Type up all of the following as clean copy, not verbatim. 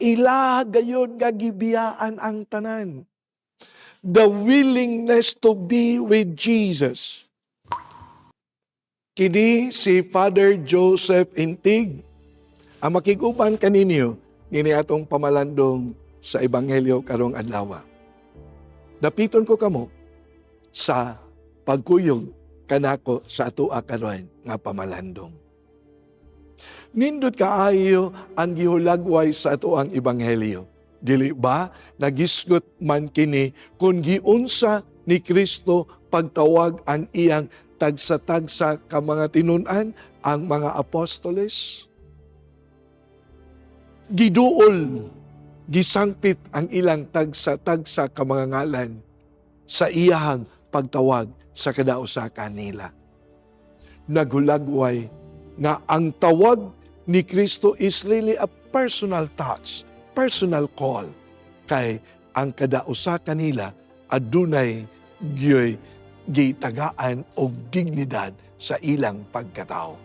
ila gayon nga gibiyaan ang tanan. The willingness to be with Jesus. Kini si Father Joseph Intig, ang makiguban kaninyo, nini atong pamalandong sa Ebanghelyo karong adlaw. Dapiton ko kamo sa pagkuyog kanako sa atoa karon nga pamalandong. Nindot kaayo ang gihulagway sa atoang Ebanghelyo. Dili ba nagisgot man kini kung giunsa ni Kristo pagtawag ang iyang tagsa-tagsa ka mga tinunan, ang mga apostoles? Giduol, gisangpit ang ilang tagsa-tagsa ka mga ngalan sa iyahang pagtawag sa kadausa kanila. Naghulagway nga ang tawag ni Kristo is really a personal touch, personal call, kay ang kadausa kanila adunay gyoy gitagaan og dignidad sa ilang pagkatao.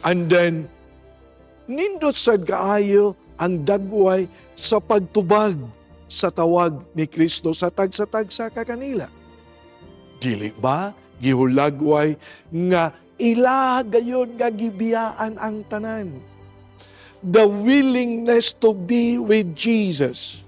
And then, nindot sad kaayo ang dagway sa pagtubag sa tawag ni Kristo sa tagsa-tagsa ka kanila. Dili ba gihulagway nga ila gayon nga gibiyaan ang tanan? The willingness to be with Jesus.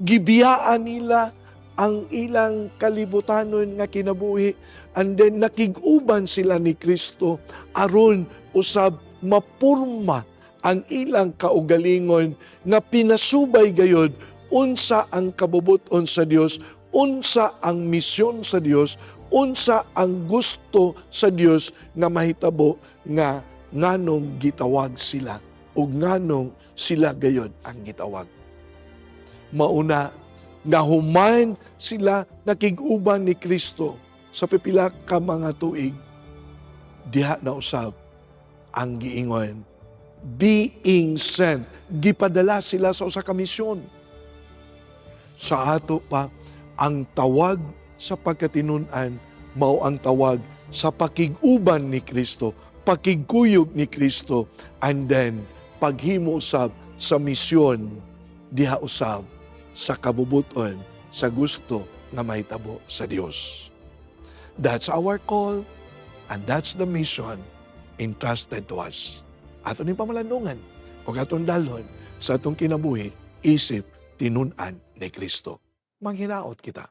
Gibiyaan nila ang ilang kalibutanon nga kinabuhi, and then nakig-uban sila ni Kristo aron usab mapurma ang ilang kaugalingon nga pinasubay gayud unsa ang kabubuton sa Dios, unsa ang misyon sa Dios, unsa ang gusto sa Dios nga mahitabo nga nganong gitawag sila ug nganong sila gayud ang gitawag. Mauna nga human sila nakig-uban ni Kristo sa pipila ka mga tuig, diha na usab ang giingon, being sent. Gipadala sila sa usa ka misyon. Sa ato pa, ang tawag sa pagkatinunan mao ang tawag sa pakig-uban ni Kristo, pakigkuyog ni Kristo, and then paghimo usab sa misyon diha usab sa kabubuton, sa gusto nga mahitabo sa Dios. That's our call, and that's the mission entrusted to us. Ato ni pamalandungan, o atong dalhon sa atong kinabuhi, isip tinunan ni Kristo. Manghinaot kita.